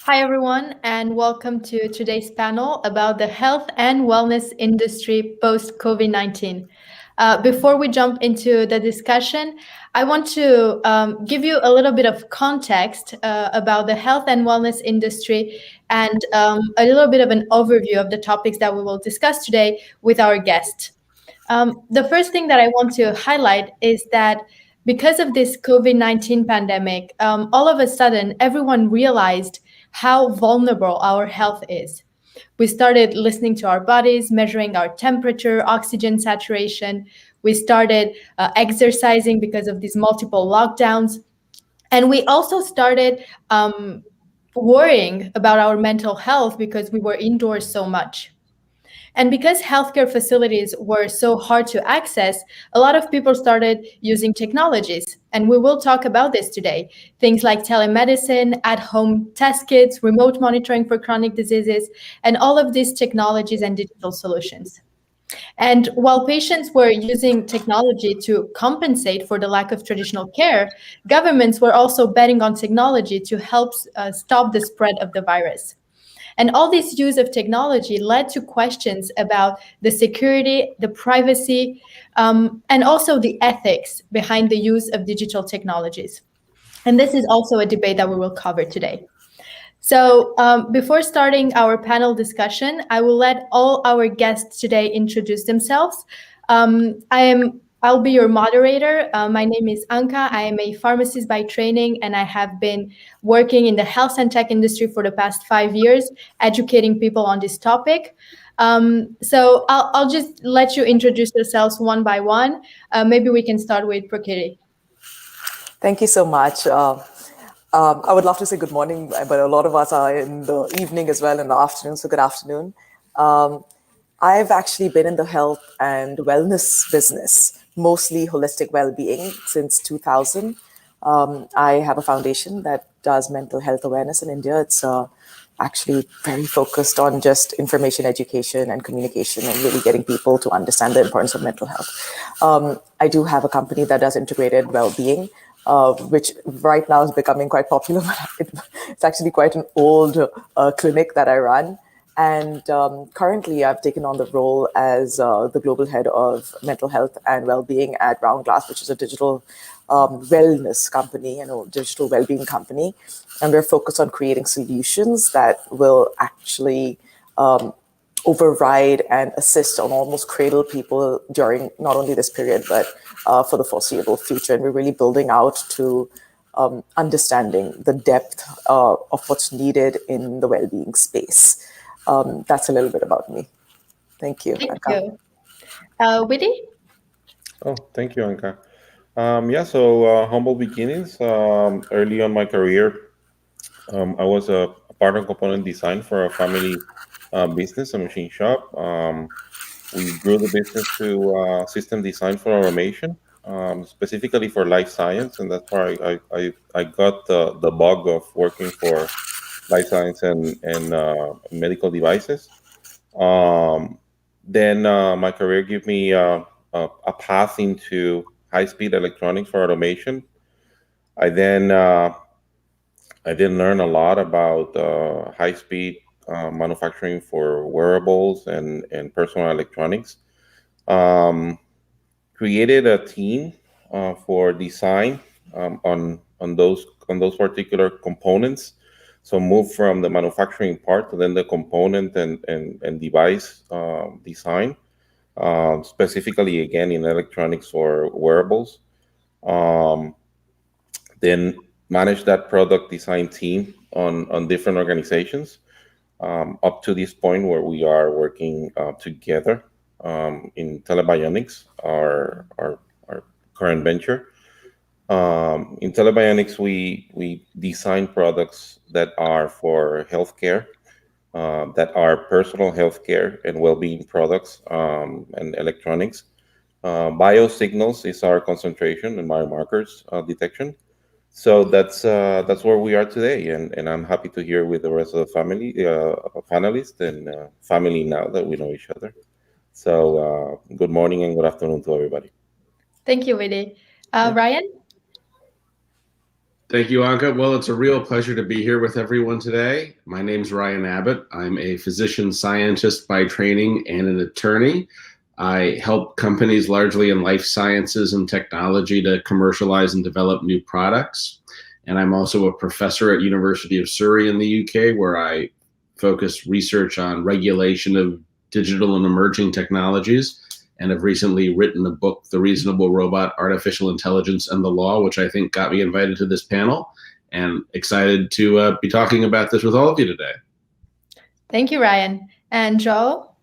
Hi, everyone, and welcome to today's panel about the health and wellness industry post COVID-19. Before we jump into the discussion, I want to give you a little bit of context about the health and wellness industry and a little bit of an overview of the topics that we will discuss today with our guest. The first thing that I want to highlight is that because of this COVID-19 pandemic, all of a sudden, everyone realized how vulnerable our health is. We started listening to our bodies, measuring our temperature, oxygen saturation. We started exercising because of these multiple lockdowns. And we also started worrying about our mental health because we were indoors so much. And because healthcare facilities were so hard to access, a lot of people started using technologies. And we will talk about this today. Things like telemedicine, at-home test kits, remote monitoring for chronic diseases, and all of these technologies and digital solutions. And while patients were using technology to compensate for the lack of traditional care, governments were also betting on technology to help stop the spread of the virus. And all this use of technology led to questions about the security, the privacy, and also the ethics behind the use of digital technologies. And this is also a debate that we will cover today. So before starting our panel discussion, I will let all our guests today introduce themselves. I'll be your moderator. My name is Anca. I am a pharmacist by training, and I have been working in the health and tech industry for the past 5 years, educating people on this topic. So I'll just let you introduce yourselves one by one. Maybe we can start with Prakriti. Thank you so much. I would love to say good morning, but a lot of us are in the evening as well, in the afternoon, so good afternoon. I've actually been in the health and wellness business, mostly holistic well-being, since 2000. I have a foundation that does mental health awareness in India. It's actually very focused on just information education and communication and really getting people to understand the importance of mental health. I do have a company that does integrated well-being, which right now is becoming quite popular. It's actually quite an old clinic that I run. And currently, I've taken on the role as the global head of mental health and well-being at Roundglass, which is a digital wellness company and a digital well-being company. And we're focused on creating solutions that will actually override and assist on almost cradle people during not only this period, but for the foreseeable future. And we're really building out to understanding the depth of what's needed in the well-being space. That's a little bit about me. Thank you. Thank Anca. you. Widy? Oh, thank you, Anca. Humble beginnings. Early on my career, I was a part of component design for a family business, a machine shop. We grew the business to system design for automation, specifically for life science, and that's why I got the bug of working for life science and medical devices. Then my career gave me a path into high-speed electronics for automation. I then learn a lot about high-speed manufacturing for wearables and personal electronics. Um, Created a team for design on those particular components. So move from the manufacturing part to then the component and device design, specifically again in electronics or wearables. Um, then manage that product design team on different organizations, up to this point where we are working together in Telebionix, our current venture. In Telebionix, we design products that are for healthcare, that are personal healthcare and well-being products, and electronics. Biosignals is our concentration and biomarkers detection. So that's where we are today, and I'm happy to hear with the rest of the family, panelists, and family now that we know each other. So good morning and good afternoon to everybody. Thank you, Widy. Ryan? Thank you, Anca. Well, it's a real pleasure to be here with everyone today. My name's Ryan Abbott. I'm a physician scientist by training and an attorney. I help companies largely in life sciences and technology to commercialize and develop new products. And I'm also a professor at University of Surrey in the UK, where I focus research on regulation of digital and emerging technologies, and have recently written a book, The Reasonable Robot, Artificial Intelligence and the Law, which I think got me invited to this panel, and excited to be talking about this with all of you today. Thank you, Ryan. And Joao?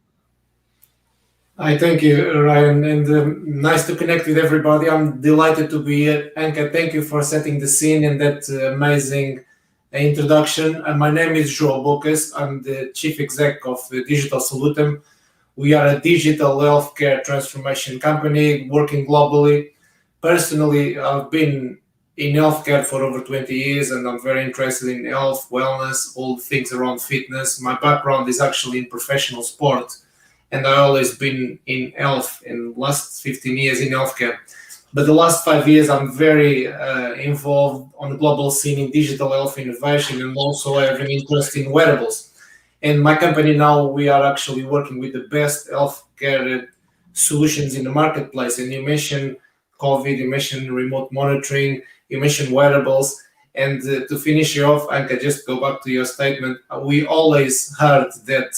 Hi, thank you, Ryan, and nice to connect with everybody. I'm delighted to be here. Anca, thank you for setting the scene and that amazing introduction. My name is Joao Bocas. I'm the Chief Exec of Digital Salutem. We are a digital healthcare transformation company working globally. Personally, I've been in healthcare for over 20 years, and I'm very interested in health, wellness, all things around fitness. My background is actually in professional sport, and I've always been in health in the last 15 years in healthcare. But the last 5 years, I'm very involved on the global scene in digital health innovation, and also have an interest in wearables. And my company now, we are actually working with the best healthcare solutions in the marketplace. And you mentioned COVID, you mentioned remote monitoring, you mentioned wearables. And to finish you off, Anca, just go back to your statement. We always heard that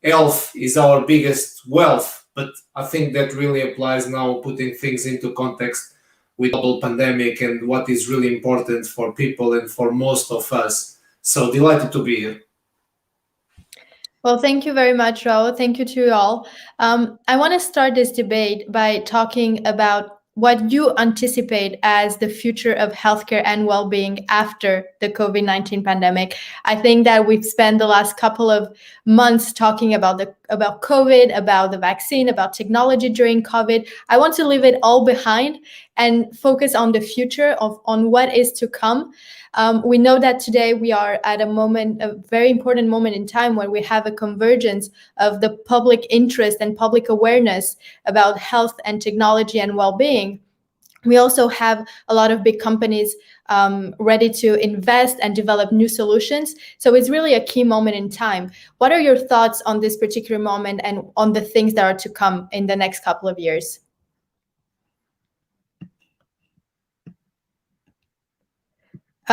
health is our biggest wealth, but I think that really applies now, putting things into context with the global pandemic and what is really important for people and for most of us. So delighted to be here. Well, thank you very much, Joao. Thank you to you all. I want to start this debate by talking about what you anticipate as the future of healthcare and well-being after the COVID-19 pandemic. I think that we've spent the last couple of months talking about COVID, about the vaccine, about technology during COVID. I want to leave it all behind and focus on the future on what is to come. We know that today we are at a very important moment in time when we have a convergence of the public interest and public awareness about health and technology and well-being. We also have a lot of big companies ready to invest and develop new solutions. So it's really a key moment in time. What are your thoughts on this particular moment and on the things that are to come in the next couple of years?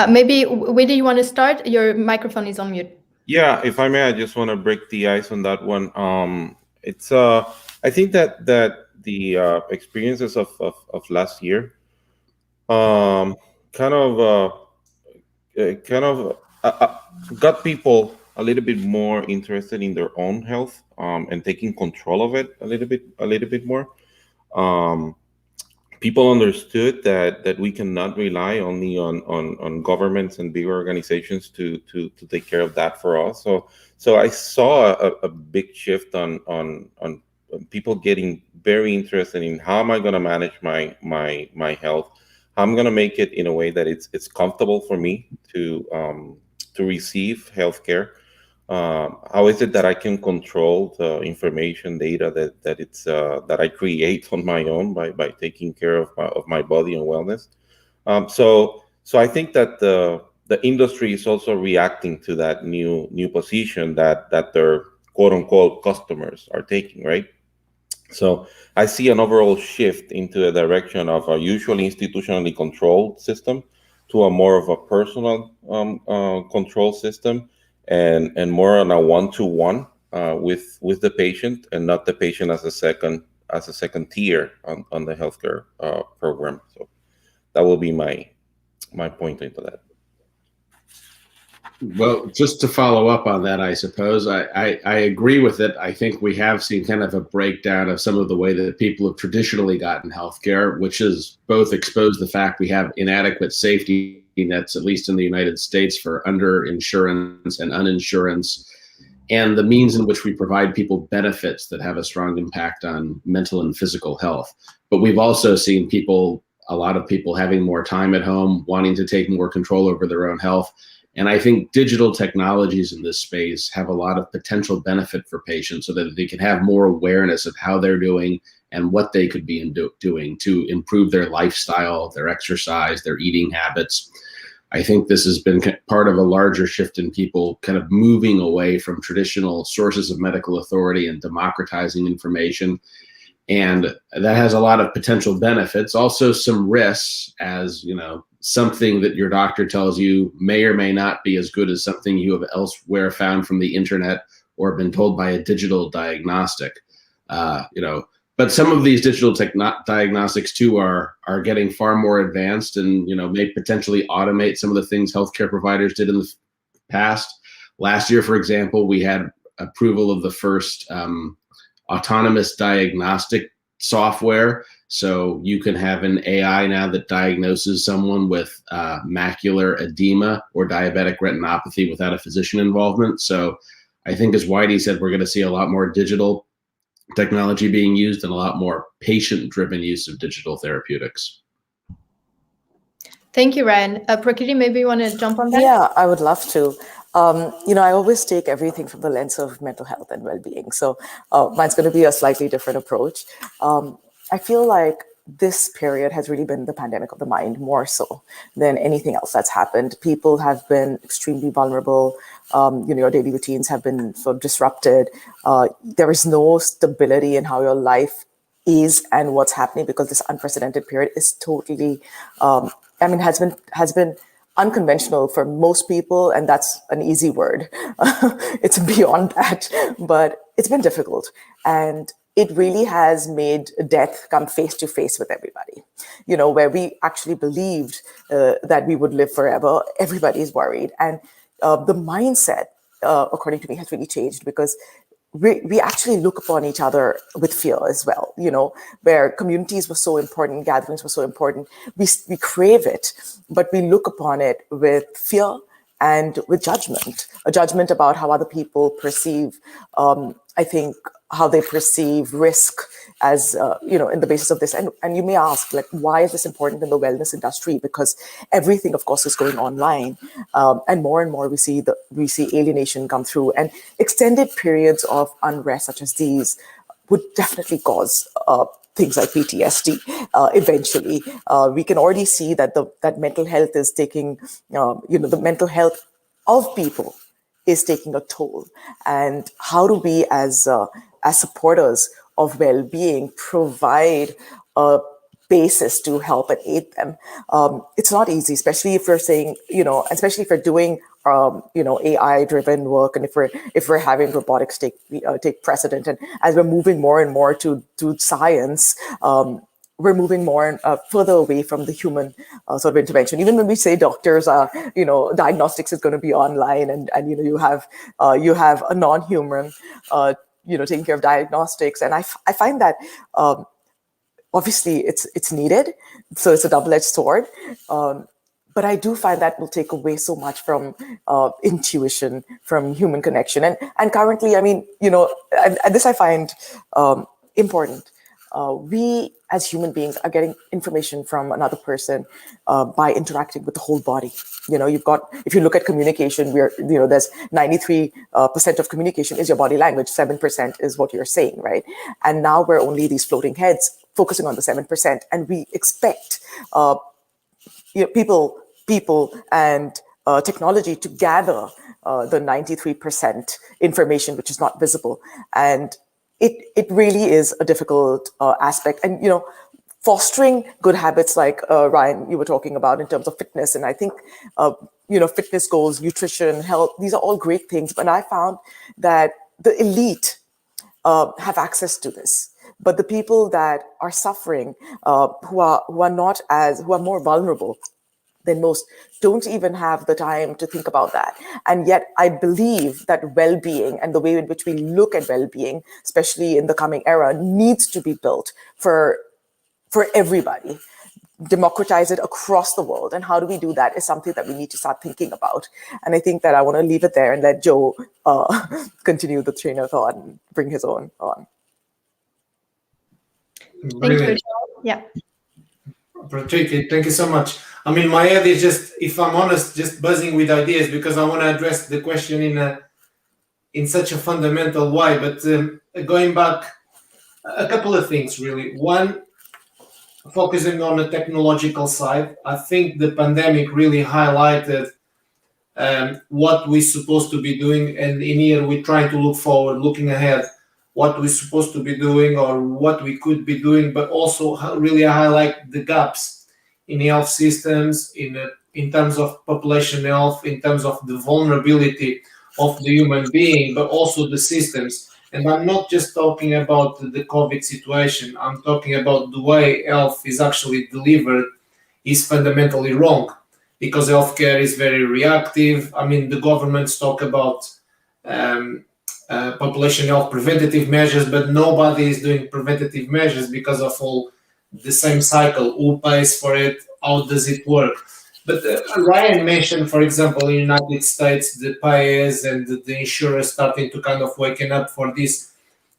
Maybe, Widy, you want to start? Your microphone is on mute. Yeah, if I may, I just want to break the ice on that one. I think that the experiences of last year kind of got people a little bit more interested in their own health and taking control of it a little bit more. People understood that we cannot rely only on governments and big organizations to take care of that for us. So I saw a big shift on people getting very interested in how am I going to manage my health, how I'm going to make it in a way that it's comfortable for me to receive healthcare. How is it that I can control the information data that I create on my own by taking care of my body and wellness? So I think that the industry is also reacting to that new position that their quote unquote customers are taking, right? So I see an overall shift into the direction of a usually institutionally controlled system to a more of a personal control system. And more on a one-to-one with the patient, and not the patient as a second tier on the healthcare program. So that will be my point into that. Well, just to follow up on that, I suppose I agree with it. I think we have seen kind of a breakdown of some of the way that people have traditionally gotten healthcare, which has both exposed the fact we have inadequate safety nets, at least in the United States, for underinsurance and uninsurance, and the means in which we provide people benefits that have a strong impact on mental and physical health. But we've also seen a lot of people having more time at home, wanting to take more control over their own health. And I think digital technologies in this space have a lot of potential benefit for patients so that they can have more awareness of how they're doing and what they could be doing to improve their lifestyle, their exercise, their eating habits. I think this has been part of a larger shift in people kind of moving away from traditional sources of medical authority and democratizing information. And that has a lot of potential benefits, also some risks, as you know, something that your doctor tells you may or may not be as good as something you have elsewhere found from the internet or been told by a digital diagnostic. But some of these digital diagnostics too are getting far more advanced, and may potentially automate some of the things healthcare providers did in the past. Last year, for example, we had approval of the first autonomous diagnostic software. So you can have an AI now that diagnoses someone with macular edema or diabetic retinopathy without a physician involvement. So I think, as Widy said, we're going to see a lot more digital technology being used and a lot more patient-driven use of digital therapeutics. Thank you, Ryan. Prakriti, maybe you want to jump on that? Yeah, I would love to. I always take everything from the lens of mental health and well-being. So mine's going to be a slightly different approach. I feel like this period has really been the pandemic of the mind more so than anything else that's happened. People have been extremely vulnerable. Your daily routines have been sort of disrupted. There is no stability in how your life is and what's happening, because this unprecedented period is totally, has been unconventional for most people, and that's an easy word. It's beyond that, but it's been difficult. And it really has made death come face to face with everybody. Where we actually believed that we would live forever, everybody's worried. And the mindset, according to me, has really changed, because we actually look upon each other with fear as well, where communities were so important, gatherings were so important. We crave it, but we look upon it with fear and with judgment, a judgment about how other people perceive, how they perceive risk as, in the basis of this. And you may ask, why is this important in the wellness industry? Because everything, of course, is going online. And more we see alienation come through. And extended periods of unrest such as these would definitely cause things like PTSD. Eventually, we can already see that that mental health is taking, the mental health of people is taking a toll. And how do we, as supporters of well-being, provide a basis to help and aid them? It's not easy, especially if we're saying, especially if we're doing, AI-driven work, and if we're having robotics take precedent, and as we're moving more and more to science, we're moving more and further away from the human sort of intervention. Even when we say doctors are, diagnostics is going to be online, and you have a non-human, taking care of diagnostics, and I find that obviously it's needed, so it's a double-edged sword. But I do find that will take away so much from intuition, from human connection, and currently, and this I find important. We as human beings are getting information from another person by interacting with the whole body. If you look at communication, there's 93% of communication is your body language, 7% is what you're saying, right? And now we're only these floating heads focusing on the 7%, and we expect people and technology to gather the 93% information, which is not visible. And it really is a difficult aspect. And, fostering good habits like Ryan, you were talking about in terms of fitness. And I think, fitness goals, nutrition, health, these are all great things. But I found that the elite have access to this. But the people that are suffering, who are more vulnerable than most, don't even have the time to think about that. And yet I believe that well-being and the way in which we look at well-being, especially in the coming era, needs to be built for everybody, democratize it across the world. And how do we do that is something that we need to start thinking about. And I think that I want to leave it there and let Joe continue the train of thought and bring his own on. Thank you, Joe. Yeah. Prakriti, thank you so much. My head is just, if I'm honest, just buzzing with ideas, because I want to address the question in such a fundamental way. But going back A couple of things, really. One, focusing on the technological side, I think the pandemic really highlighted what we're supposed to be doing. And in here, we're trying to look forward, looking ahead, what we're supposed to be doing or what we could be doing, but also really highlight the gaps in health systems, in terms of population health, in terms of the vulnerability of the human being, but also the systems. And I'm not just talking about the COVID situation, I'm talking about the way health is actually delivered is fundamentally wrong because healthcare is very reactive. I mean, the governments talk about um, population health preventative measures, but nobody is doing preventative measures because of all the same cycle. Who pays for it? How does it work? But Ryan mentioned, for example, in the United States, the payers and the insurers starting to kind of waking up for this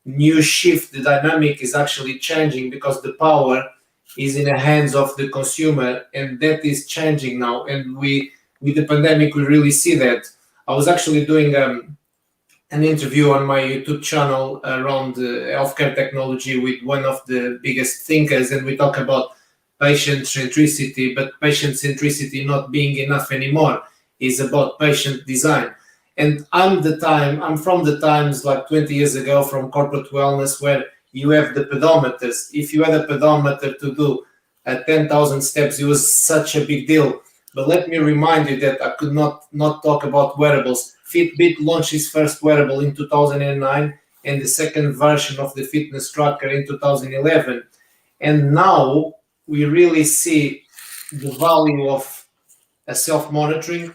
new shift. The dynamic is actually changing because the power is in the hands of the consumer, and that is changing now. And we, with the pandemic, we really see that. I was actually doing an interview on my YouTube channel around healthcare technology with one of the biggest thinkers, and we talk about patient centricity, but patient centricity not being enough anymore. Is about patient design. And I'm from the times like 20 years ago from corporate wellness where you have the pedometers. If you had a pedometer to do 10,000 steps, it was such a big deal. But let me remind you that I could not talk about wearables. Fitbit launched its first wearable in 2009 and the second version of the fitness tracker in 2011. And now we really see the value of self-monitoring,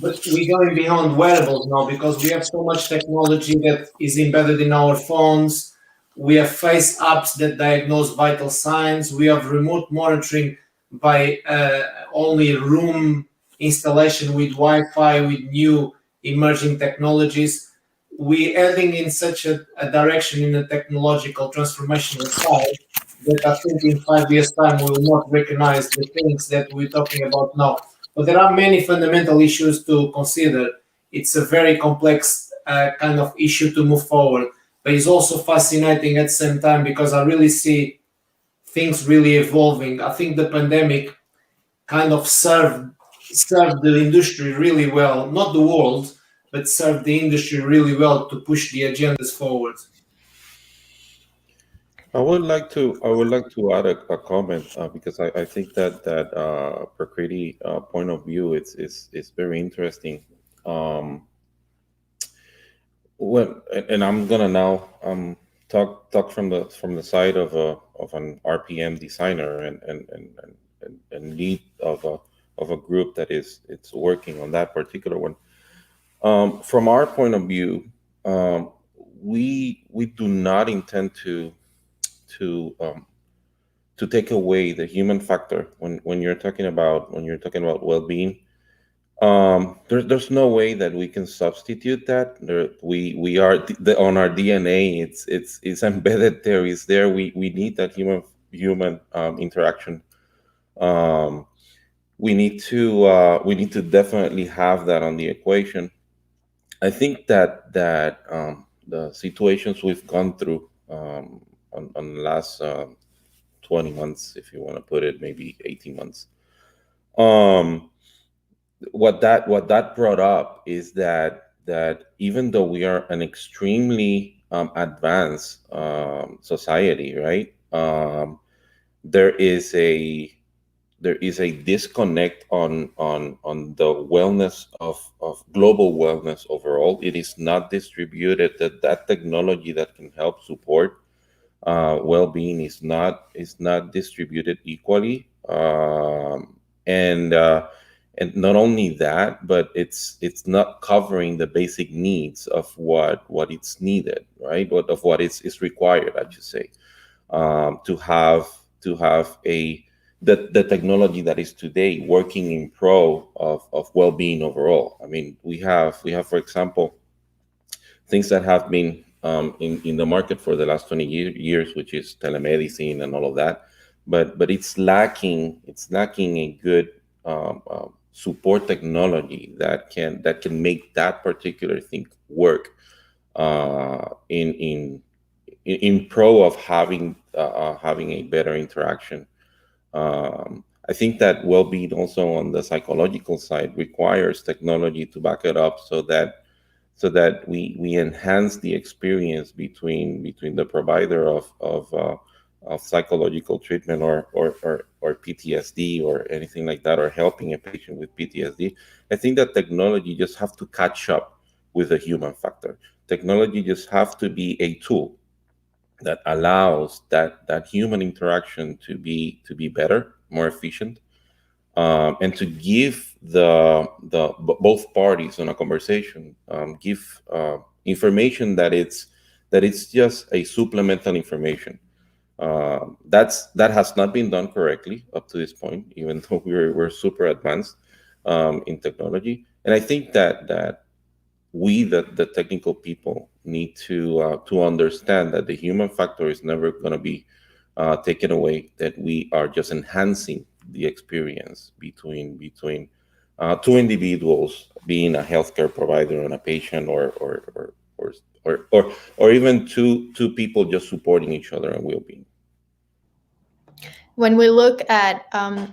but we're going beyond wearables now because we have so much technology that is embedded in our phones. We have face apps that diagnose vital signs. We have remote monitoring by only room installation with Wi-Fi, with new emerging technologies. We're heading in such a direction in the technological transformational side that I think in 5 years' time we will not recognize the things that we're talking about now. But there are many fundamental issues to consider. It's a very complex kind of issue to move forward, but it's also fascinating at the same time because I really see things really evolving. I think the pandemic kind of served the industry really well, not the world, but served the industry really well to push the agendas forward. I would like to add a comment because I think that Prakriti point of view is very interesting. When and I'm gonna now talk from the side of an RPM designer and lead of a group that it's working on that particular one. From our point of view, we do not intend to take away the human factor when you're talking about well-being. There's no way that we can substitute that. We are on our DNA. It's embedded there. It's there. We need that human interaction. We need to definitely have that on the equation. I think that the situations we've gone through on the last 20 months, if you want to put it, maybe 18 months. What that brought up is that even though we are an extremely advanced society, right? There is a disconnect on the wellness of global wellness overall. It is not distributed. That technology that can help support well-being is not distributed equally, and not only that, but it's not covering the basic needs of what it's needed, right? What is required, I should say, to have the technology that is today working in pro of well-being overall. I mean, we have, for example, things that have been in the market for the last 20 years, which is telemedicine and all of that, but it's lacking a good support technology that can make that particular thing work in in pro of having a better interaction. I think that well-being also on the psychological side requires technology to back it up, so that we enhance the experience between the provider of psychological treatment or PTSD or anything like that, or helping a patient with PTSD. I think that technology just have to catch up with the human factor. Technology just have to be a tool that allows that human interaction to be better, more efficient, and to give both parties on a conversation give information that it's just a supplemental information. That has not been done correctly up to this point, even though we're super advanced in technology. And I think that we, the technical people, need to understand that the human factor is never going to be taken away, that we are just enhancing the experience between two individuals, being a healthcare provider and a patient, or even two people just supporting each other and well-being. When we look at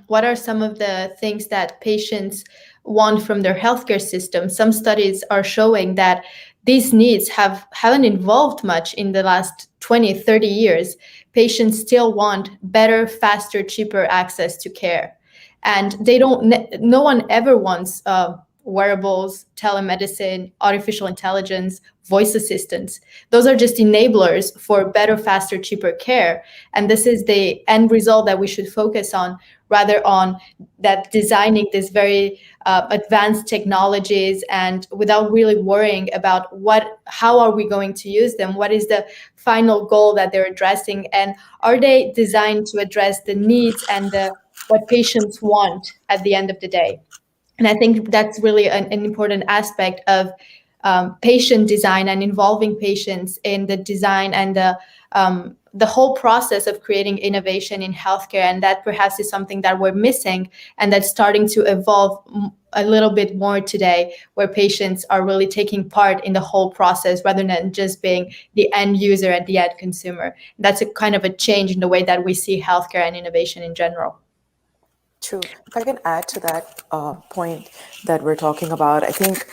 what are some of the things that patients want from their healthcare system, some studies are showing that these needs haven't evolved much in the last 20, 30 years. Patients still want better, faster, cheaper access to care. And no one ever wants wearables, telemedicine, artificial intelligence, voice assistants. Those are just enablers for better, faster, cheaper care. And this is the end result that we should focus on, rather on that designing these very advanced technologies, and without really worrying about how are we going to use them? What is the final goal that they're addressing? And are they designed to address the needs and what patients want at the end of the day? And I think that's really an important aspect of patient design, and involving patients in the design and the whole process of creating innovation in healthcare. And that perhaps is something that we're missing, and that's starting to evolve a little bit more today, where patients are really taking part in the whole process rather than just being the end user and the end consumer. That's a kind of a change in the way that we see healthcare and innovation in general. True. If I can add to that point that we're talking about, I think,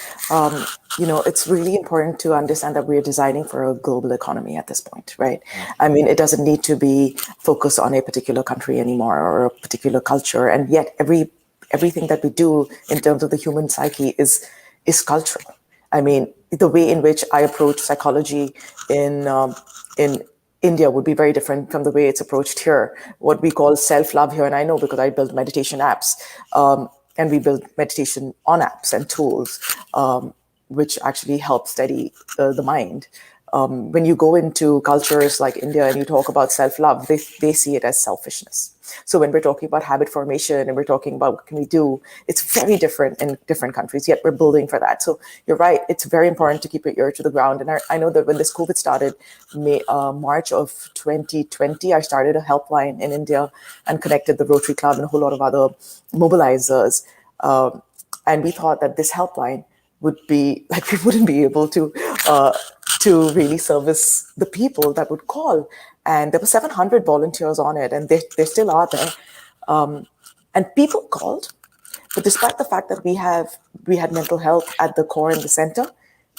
it's really important to understand that we're designing for a global economy at this point, right? I mean, it doesn't need to be focused on a particular country anymore or a particular culture. And yet everything that we do in terms of the human psyche is cultural. I mean, the way in which I approach psychology in India would be very different from the way it's approached here. What we call self-love here, and I know because I build meditation apps, and we build meditation on apps and tools, which actually help steady the mind. When you go into cultures like India and you talk about self-love, they see it as selfishness. So when we're talking about habit formation and we're talking about what can we do, it's very different in different countries, yet we're building for that. So you're right, it's very important to keep your ear to the ground. And I know that when this COVID started, March of 2020, I started a helpline in India and connected the Rotary Club and a whole lot of other mobilizers. And we thought that this helpline would be, like, we wouldn't be able to really service the people that would call. And there were 700 volunteers on it, and they still are there. And people called, but despite the fact that we had mental health at the core and the center,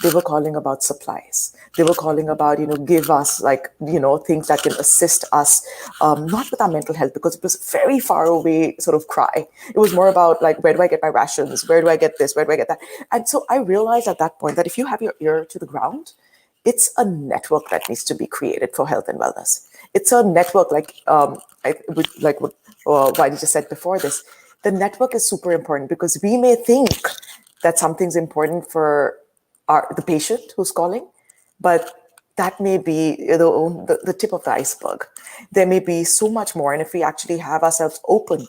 they were calling about supplies. They were calling about, give us things that can assist us, not with our mental health, because it was a very far away sort of cry. It was more about like, where do I get my rations? Where do I get this? Where do I get that? And so I realized at that point that if you have your ear to the ground, it's a network that needs to be created for health and wellness. It's a network like what Widy just said before this. The network is super important, because we may think that something's important for the patient who's calling, but that may be the tip of the iceberg. There may be so much more. And if we actually have ourselves open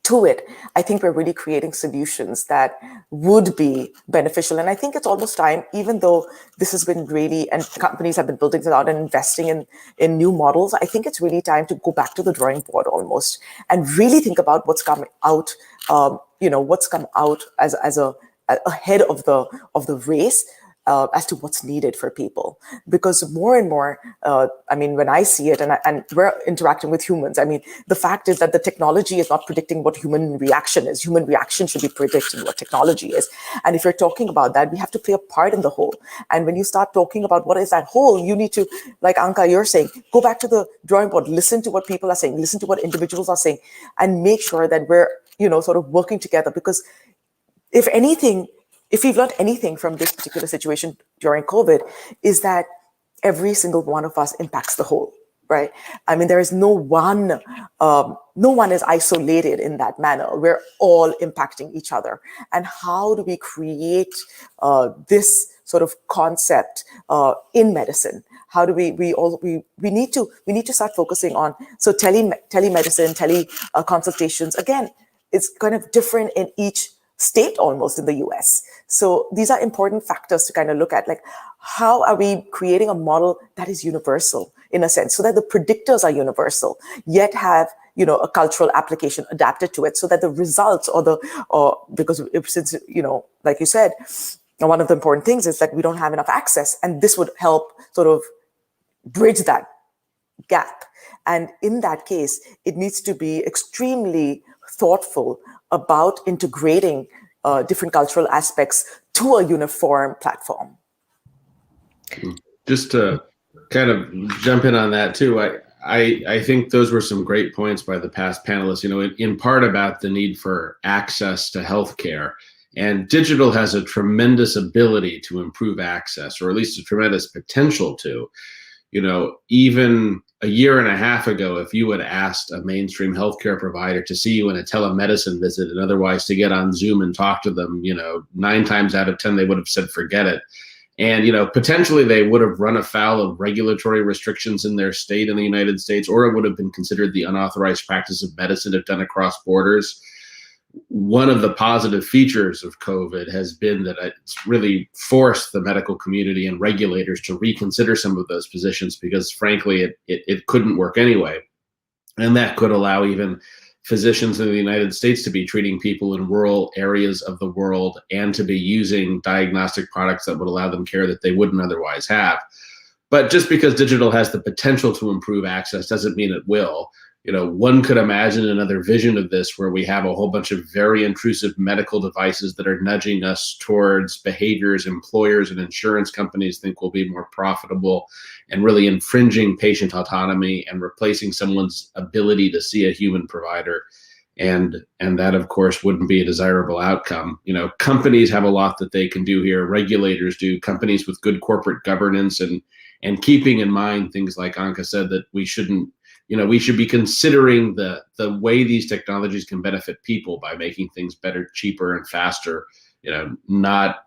to it, I think we're really creating solutions that would be beneficial. And I think it's almost time, even though this has been really, and companies have been building it out and investing in new models, I think it's really time to go back to the drawing board almost and really think about what's come out, what's come out as ahead of the race, as to what's needed for people. Because more and more, when I see it, and we're interacting with humans, the fact is that the technology is not predicting what human reaction is. Human reaction should be predicting what technology is. And if you're talking about that, we have to play a part in the whole. And when you start talking about what is that whole, you need to, like Anca, you're saying, go back to the drawing board, listen to what people are saying, listen to what individuals are saying, and make sure that we're, sort of working together. Because if we've learned anything from this particular situation during COVID, is that every single one of us impacts the whole, right? There is no one is isolated in that manner. We're all impacting each other. And how do we create this sort of concept in medicine? How do we need to start focusing on, so telemedicine, consultations, again, it's kind of different in each state almost in the US. So these are important factors to kind of look at, like, how are we creating a model that is universal in a sense, so that the predictors are universal, yet have, a cultural application adapted to it, so that the results because since, like you said, one of the important things is that we don't have enough access, and this would help sort of bridge that gap. And in that case, it needs to be extremely thoughtful about integrating different cultural aspects to a uniform platform. Just to kind of jump in on that too, I think those were some great points by the past panelists, in part about the need for access to healthcare. And digital has a tremendous ability to improve access, or at least a tremendous potential to. Even a year and a half ago, if you had asked a mainstream healthcare provider to see you in a telemedicine visit and otherwise to get on Zoom and talk to them, 9 times out of 10, they would have said, forget it. And, potentially they would have run afoul of regulatory restrictions in their state in the United States, or it would have been considered the unauthorized practice of medicine if done across borders. One of the positive features of COVID has been that it's really forced the medical community and regulators to reconsider some of those positions, because frankly, it couldn't work anyway. And that could allow even physicians in the United States to be treating people in rural areas of the world and to be using diagnostic products that would allow them care that they wouldn't otherwise have. But just because digital has the potential to improve access doesn't mean it will. One could imagine another vision of this where we have a whole bunch of very intrusive medical devices that are nudging us towards behaviors employers and insurance companies think will be more profitable, and really infringing patient autonomy and replacing someone's ability to see a human provider. And that, of course, wouldn't be a desirable outcome. Companies have a lot that they can do here. Regulators do. Companies with good corporate governance and keeping in mind things like Anca said, that we should be considering the way these technologies can benefit people by making things better, cheaper, and faster, not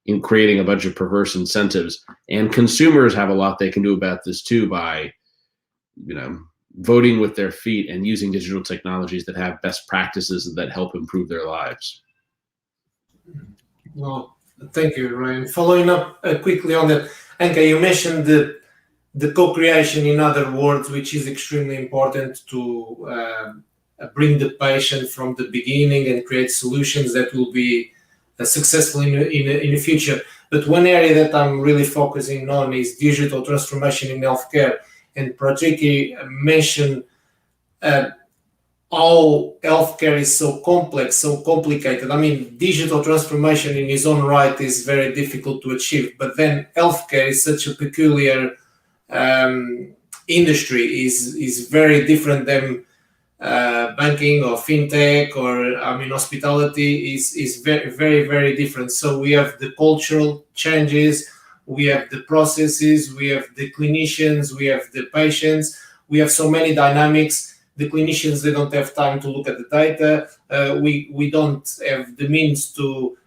in creating a bunch of perverse incentives. And consumers have a lot they can do about this too, by, voting with their feet and using digital technologies that have best practices that help improve their lives. Well, thank you, Ryan. Following up quickly on that, Anca, you mentioned the co-creation, in other words, which is extremely important to bring the patient from the beginning and create solutions that will be successful in the future. But one area that I'm really focusing on is digital transformation in healthcare. And Prakriti mentioned how healthcare is so complex, so complicated. Digital transformation in its own right is very difficult to achieve. But then healthcare is such a peculiar industry, is very different than banking or fintech or hospitality is very, very, very different. So we have the cultural changes, we have the processes, we have the clinicians, we have the patients, we have so many dynamics. The clinicians, they don't have time to look at the data. We don't have the means to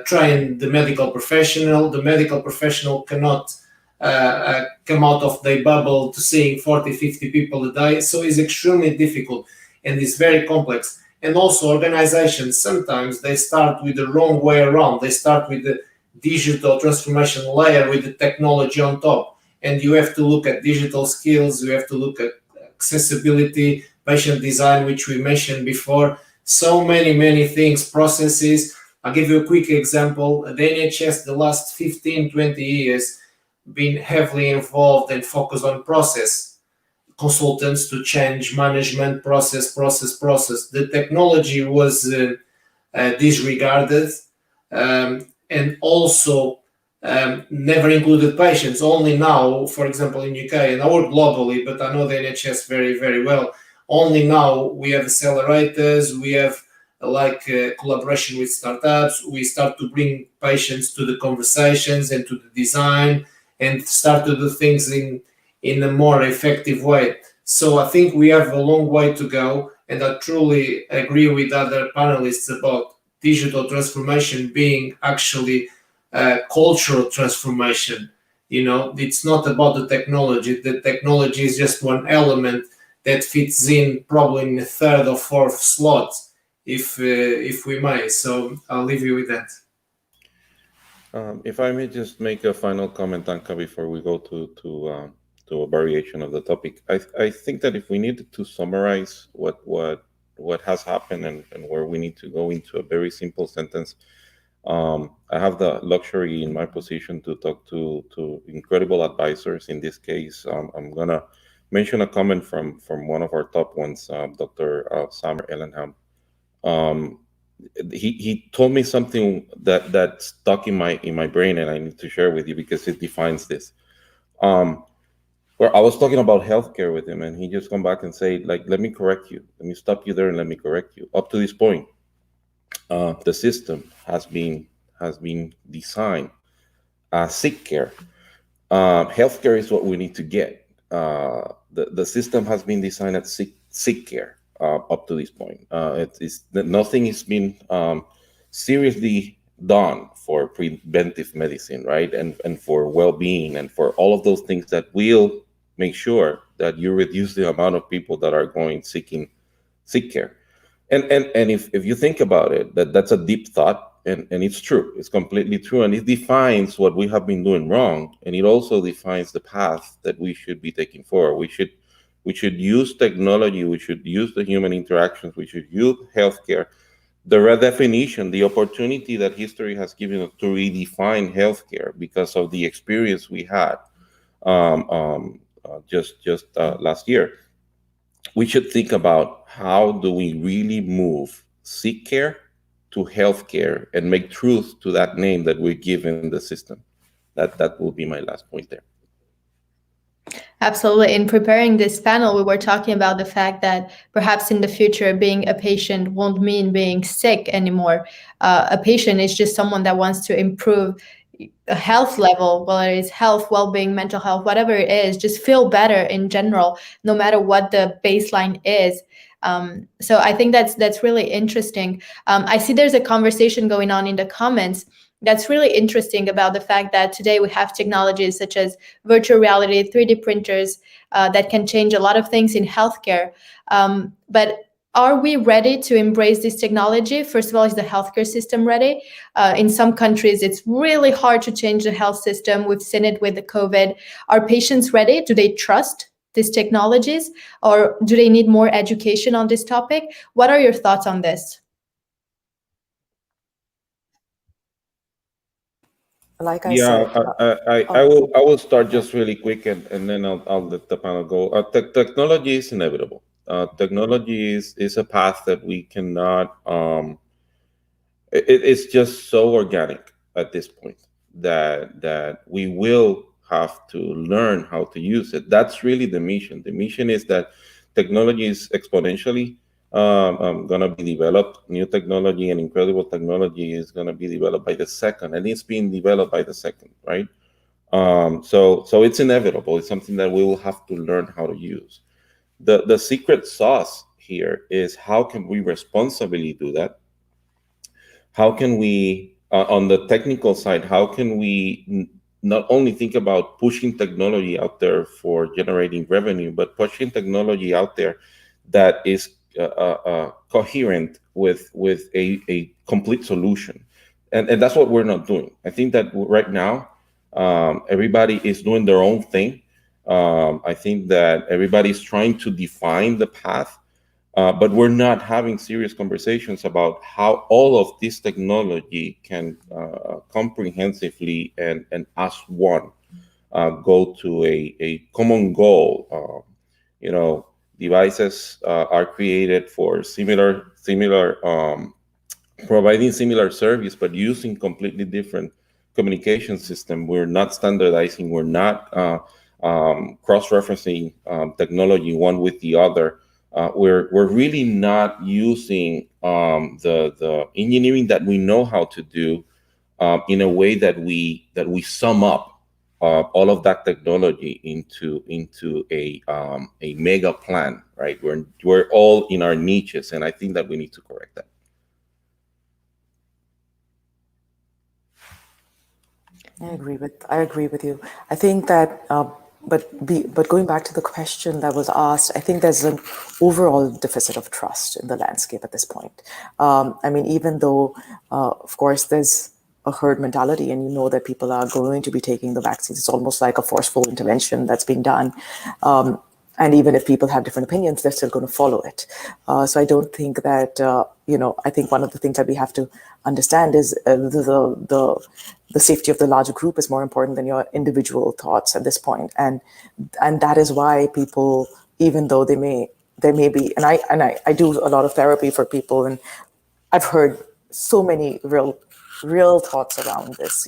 train the medical professional. The medical professional cannot come out of their bubble to seeing 40, 50 people a day. So it's extremely difficult and it's very complex. And also organizations, sometimes they start with the wrong way around. They start with the digital transformation layer with the technology on top. And you have to look at digital skills, you have to look at accessibility, patient design, which we mentioned before. So many things, processes I'll give you a quick example. The NHS, the last 15, 20 years, been heavily involved and focused on process consultants to change management process. The technology was disregarded, and also never included patients. Only now, for example, in UK, and I work globally, but I know the NHS very, very well. Only now we have accelerators, we have collaboration with startups. We start to bring patients to the conversations and to the design, and start to do things in a more effective way. So I think we have a long way to go, and I truly agree with other panelists about digital transformation being actually cultural transformation. It's not about the technology. The technology is just one element that fits in probably in the third or fourth slot, if we may. So I'll leave you with that. If I may just make a final comment, Anca, before we go to a variation of the topic. I think that if we needed to summarize what has happened and where we need to go into a very simple sentence, I have the luxury in my position to talk to incredible advisors. In this case, I'm gonna mention a comment from one of our top ones, Dr. Samer Ellenham. He told me something that stuck in my brain, and I need to share with you because it defines this. Where I was talking about healthcare with him, and he just come back and say, like, let me correct you. Let me stop you there and let me correct you. Up to this point, the system has been designed sick care. Healthcare is what we need to get. The system has been designed at sick care up to this point. Nothing has been seriously done for preventive medicine, right? And for well-being and for all of those things that will make sure that you reduce the amount of people that are going seeking sick care. And if you think about it, that's a deep thought, and it's true. It's completely true, and it defines what we have been doing wrong, and it also defines the path that we should be taking forward. We should use technology. We should use the human interactions. We should use healthcare. The redefinition, the opportunity that history has given us to redefine healthcare because of the experience we had just last year. We should think about how do we really move sick care to healthcare and make truth to that name that we're giving the system. That will be my last point there. Absolutely. In preparing this panel, we were talking about the fact that perhaps in the future, being a patient won't mean being sick anymore. A patient is just someone that wants to improve a health level, whether it's health, well-being, mental health, whatever it is, just feel better in general, no matter what the baseline is. So I think that's really interesting. I see there's a conversation going on in the comments that's really interesting about the fact that today we have technologies such as virtual reality, 3D printers that can change a lot of things in healthcare. But are we ready to embrace this technology? First of all, is the healthcare system ready? In some countries, it's really hard to change the health system. We've seen it with the COVID. Are patients ready? Do they trust these technologies, or do they need more education on this topic? What are your thoughts on this? Like I said, I will start just really quick, and then I'll let the panel go. Technology is inevitable. Technology is a path that we cannot. It's just so organic at this point that we will have to learn how to use it. That's really the mission. The mission is that technology is exponentially going to be developed. New technology and incredible technology is going to be developed by the second, and it's being developed by the second, right? So it's inevitable. It's something that we will have to learn how to use. The secret sauce here is how can we responsibly do that? How can we, on the technical side, how can we not only think about pushing technology out there for generating revenue, but pushing technology out there that is coherent with a complete solution, and that's what we're not doing. I think that right now everybody is doing their own thing. I think that everybody's trying to define the path, but we're not having serious conversations about how all of this technology can comprehensively and as one go to a common goal. Devices are created for similar providing similar service, but using completely different communication system. We're not standardizing. We're not cross-referencing technology one with the other. We're really not using the engineering that we know how to do in a way that we sum up all of that technology into a mega plan, right? We're all in our niches, and I think that we need to correct that. I agree with you. I think that, but going back to the question that was asked, I think there's an overall deficit of trust in the landscape at this point. I mean, even though, of course, there's a herd mentality, and you know that people are going to be taking the vaccines. It's almost like a forceful intervention that's being done. And even if people have different opinions, they're still going to follow it. So I don't think that, I think one of the things that we have to understand is the safety of the larger group is more important than your individual thoughts at this point. And that is why people, even though they may be, and I do a lot of therapy for people, and I've heard so many real thoughts around this,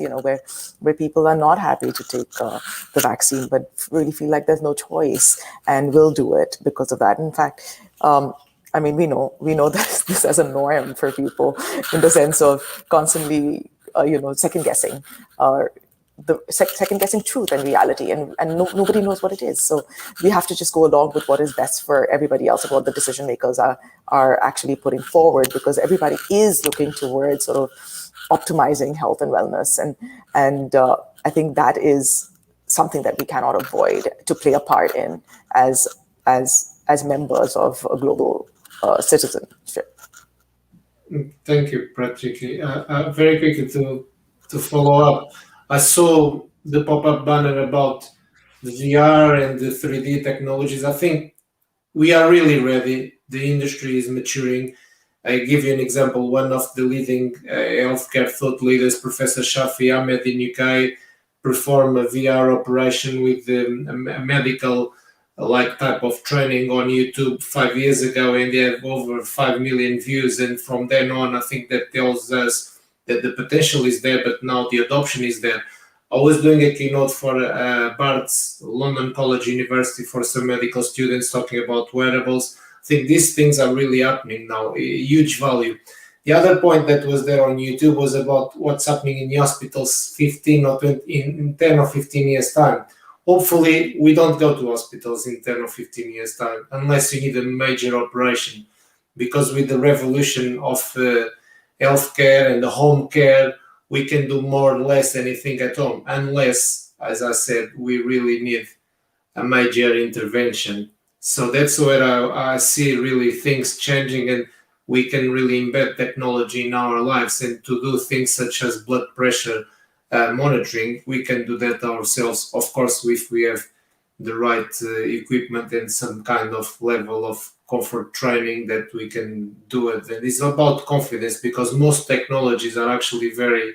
where people are not happy to take the vaccine, but really feel like there's no choice and will do it because of that. In fact, I mean, we know this as a norm for people, in the sense of constantly, second guessing, second guessing truth and reality, and nobody knows what it is. So we have to just go along with what is best for everybody else, and what the decision makers are actually putting forward, because everybody is looking towards sort of optimizing health and wellness, and I think that is something that we cannot avoid to play a part in as members of a global citizenship. Thank you, Prakriti. Very quickly to follow up, I saw the pop-up banner about the VR and the 3D technologies. I think we are really ready. The industry is maturing. I give you an example. One of the leading healthcare thought leaders, Professor Shafi Ahmed in UK, performed a VR operation with a medical type of training on YouTube 5 years ago, and they have over 5 million views. And from then on, I think that tells us that the potential is there, but now the adoption is there. I was doing a keynote for Bart's London College University for some medical students, talking about wearables. I think these things are really happening now, a huge value. The other point that was there on YouTube was about what's happening in the hospitals 15 or 20, in 10 or 15 years' time. Hopefully, we don't go to hospitals in 10 or 15 years' time, unless you need a major operation. Because with the revolution of healthcare and the home care, we can do more or less anything at home, unless, as I said, we really need a major intervention. So that's where I see really things changing, and we can really embed technology in our lives, and to do things such as blood pressure monitoring, we can do that ourselves. Of course, if we have the right equipment and some kind of level of comfort training that we can do it. And it's about confidence, because most technologies are actually very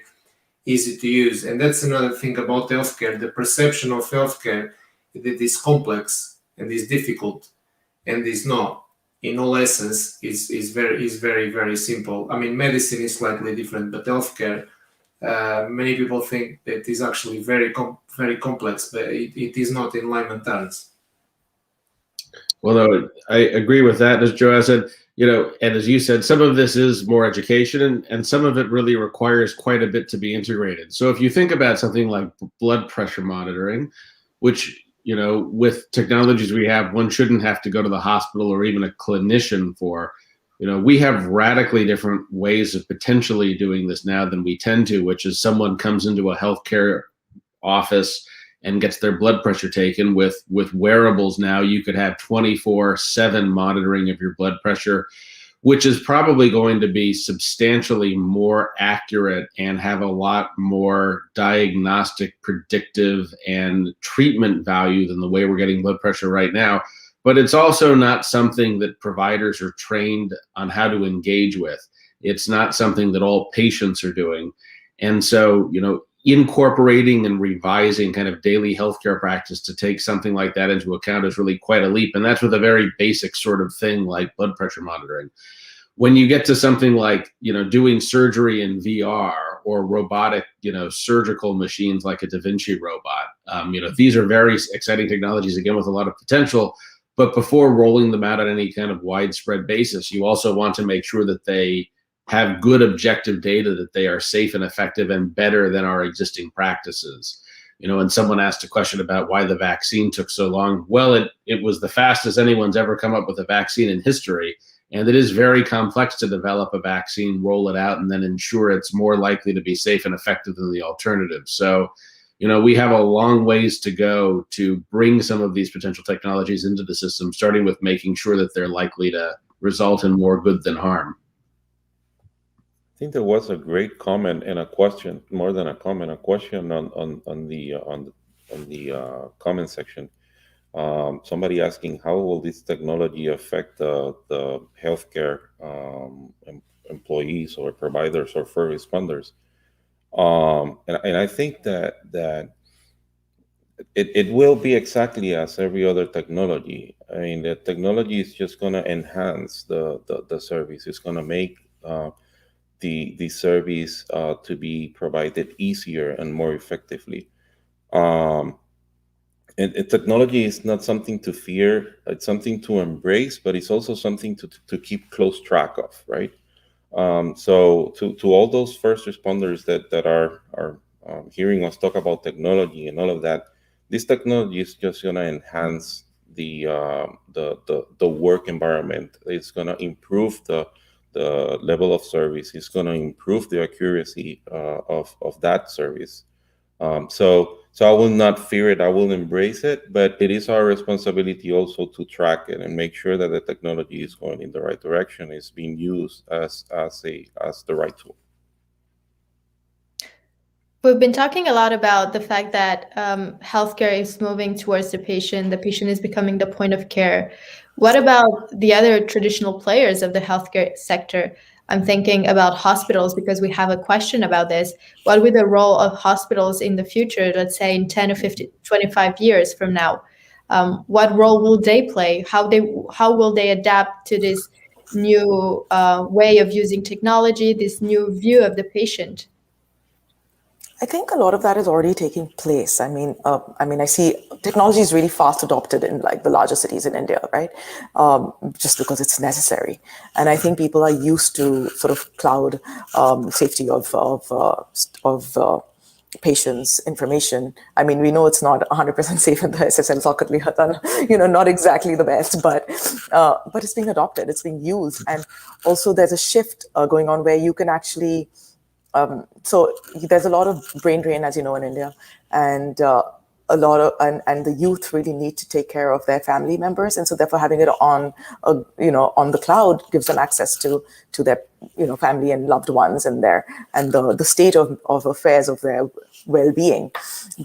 easy to use. And that's another thing about healthcare. The perception of healthcare, that it is complex and is difficult, and is not. In all essence, is very, very simple. I mean, medicine is slightly different, but healthcare, many people think that it is actually very complex, but it is not in layman terms. Well, I agree with that. As Joao said, and as you said, some of this is more education, and some of it really requires quite a bit to be integrated. So if you think about something like blood pressure monitoring, which, with technologies we have, one shouldn't have to go to the hospital or even a clinician for. We have radically different ways of potentially doing this now than we tend to, which is someone comes into a healthcare office and gets their blood pressure taken. With wearables now, you could have 24/7 monitoring of your blood pressure, which is probably going to be substantially more accurate and have a lot more diagnostic, predictive, and treatment value than the way we're getting blood pressure right now. but it's also not something that providers are trained on how to engage with. It's not something that all patients are doing. And so, incorporating and revising kind of daily healthcare practice to take something like that into account is really quite a leap. And that's with a very basic sort of thing like blood pressure monitoring. When you get to something like, doing surgery in VR or robotic, surgical machines like a Da Vinci robot, these are very exciting technologies, again, with a lot of potential. But before rolling them out on any kind of widespread basis, you also want to make sure that they have good objective data, that they are safe and effective and better than our existing practices. And someone asked a question about why the vaccine took so long. Well, it was the fastest anyone's ever come up with a vaccine in history. And it is very complex to develop a vaccine, roll it out, and then ensure it's more likely to be safe and effective than the alternative. So, we have a long ways to go to bring some of these potential technologies into the system, starting with making sure that they're likely to result in more good than harm. I think there was a great comment and a question, more than a comment, a question on the comment section. Somebody asking how will this technology affect the healthcare employees or providers or first responders? And I think that it will be exactly as every other technology. I mean, the technology is just going to enhance the service. It's going to make the service to be provided easier and more effectively. And technology is not something to fear. It's something to embrace, but it's also something to keep close track of, right? So to all those first responders that are hearing us talk about technology and all of that, this technology is just going to enhance the work environment. It's going to improve the level of service. It's going to improve the accuracy of that service. So I will not fear it. I will embrace it, but it is our responsibility also to track it and make sure that the technology is going in the right direction, is being used as the right tool. We've been talking a lot about the fact that healthcare is moving towards the patient. The patient is becoming the point of care. What about the other traditional players of the healthcare sector? I'm thinking about hospitals because we have a question about this. What will the role of hospitals in the future, let's say in 10 or 50, 25 years from now? What role will they play? How will they adapt to this new way of using technology, this new view of the patient? I think a lot of that is already taking place. I mean, I see technology is really fast adopted in like the larger cities in India, right? Just because it's necessary, and I think people are used to sort of cloud safety of patients' information. I mean, we know it's not 100% safe in the SSL socket, not exactly the best, but it's being adopted, it's being used, and also there's a shift going on where you can actually. So there's a lot of brain drain, as you know, in India, and a lot of and the youth really need to take care of their family members, and so therefore having it on on the cloud gives them access to their family and loved ones and the state of affairs of their well-being.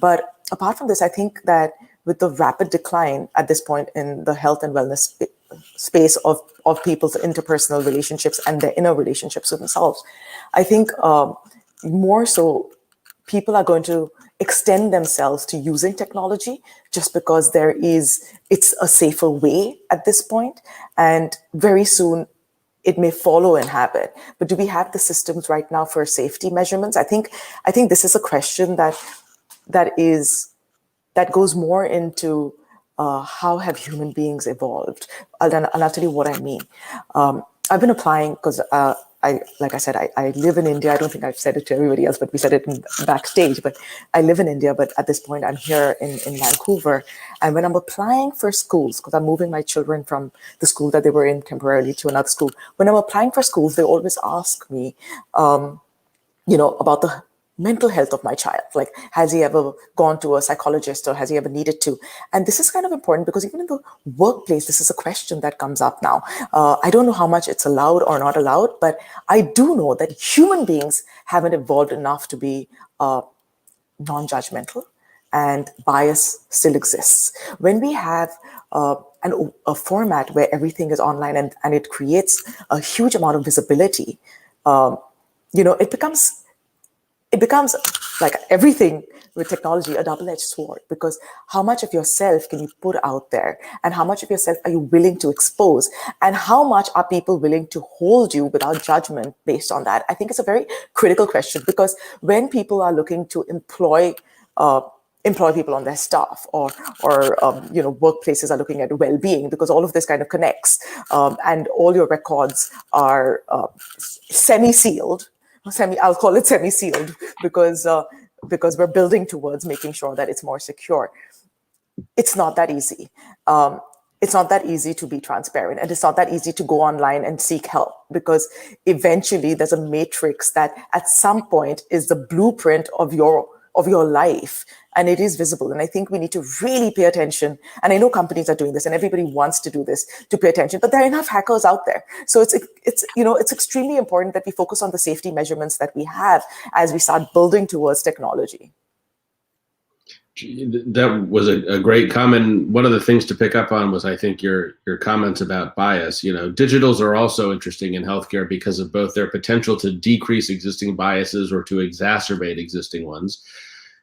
But apart from this, I think that with the rapid decline at this point in the health and wellness space of people's interpersonal relationships and their inner relationships with themselves, I think more so people are going to extend themselves to using technology just because it's a safer way at this point, and very soon it may follow in habit. But do we have the systems right now for safety measurements? I think this is a question that goes more into how have human beings evolved? And I'll tell you what I mean. I've been applying because like I said, I live in India. I don't think I've said it to everybody else, but we said it backstage. But I live in India, but at this point I'm here in Vancouver. And when I'm applying for schools, because I'm moving my children from the school that they were in temporarily to another school, when I'm applying for schools, they always ask me, about the mental health of my child. Like, has he ever gone to a psychologist or has he ever needed to? And this is kind of important because even in the workplace, this is a question that comes up now. I don't know how much it's allowed or not allowed, but I do know that human beings haven't evolved enough to be non-judgmental, and bias still exists. When we have a format where everything is online and it creates a huge amount of visibility, it becomes like everything with technology, a double-edged sword, because how much of yourself can you put out there, and how much of yourself are you willing to expose, and how much are people willing to hold you without judgment based on that? I think it's a very critical question, because when people are looking to employ people on their staff, or workplaces are looking at well-being, because all of this kind of connects, and all your records are semi-sealed. I'll call it semi-sealed, because we're building towards making sure that it's more secure. It's not that easy. It's not that easy to be transparent, and it's not that easy to go online and seek help, because eventually there's a matrix that at some point is the blueprint of your life, and it is visible. And I think we need to really pay attention. And I know companies are doing this, and everybody wants to do this, to pay attention, but there are enough hackers out there. So it's extremely important that we focus on the safety measurements that we have as we start building towards technology. That was a great comment. One of the things to pick up on was, I think, your comments about bias. Digitals are also interesting in healthcare because of both their potential to decrease existing biases or to exacerbate existing ones.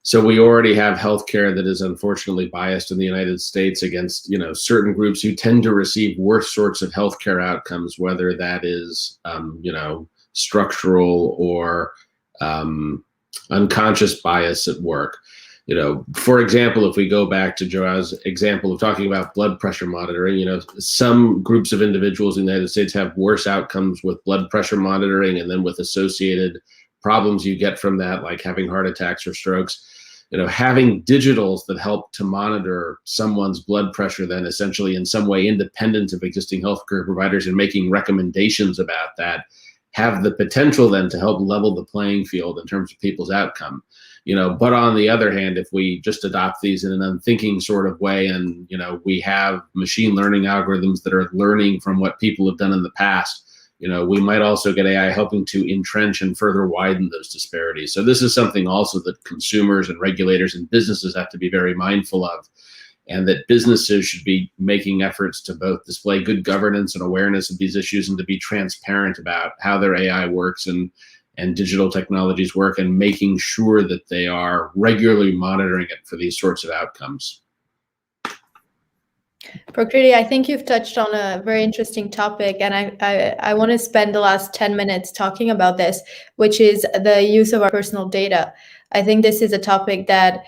So we already have healthcare that is unfortunately biased in the United States against, certain groups who tend to receive worse sorts of healthcare outcomes, whether that is, structural or unconscious bias at work. For example, if we go back to Joao's example of talking about blood pressure monitoring, some groups of individuals in the United States have worse outcomes with blood pressure monitoring, and then with associated problems you get from that, like having heart attacks or strokes. Having digitals that help to monitor someone's blood pressure, then essentially in some way independent of existing healthcare providers, and making recommendations about that, have the potential then to help level the playing field in terms of people's outcome. But on the other hand, if we just adopt these in an unthinking sort of way, and, we have machine learning algorithms that are learning from what people have done in the past, we might also get AI helping to entrench and further widen those disparities. So this is something also that consumers and regulators and businesses have to be very mindful of, and that businesses should be making efforts to both display good governance and awareness of these issues, and to be transparent about how their AI works and digital technologies work, and making sure that they are regularly monitoring it for these sorts of outcomes. Prakriti, I think you've touched on a very interesting topic, and I want to spend the last 10 minutes talking about this, which is the use of our personal data. I think this is a topic that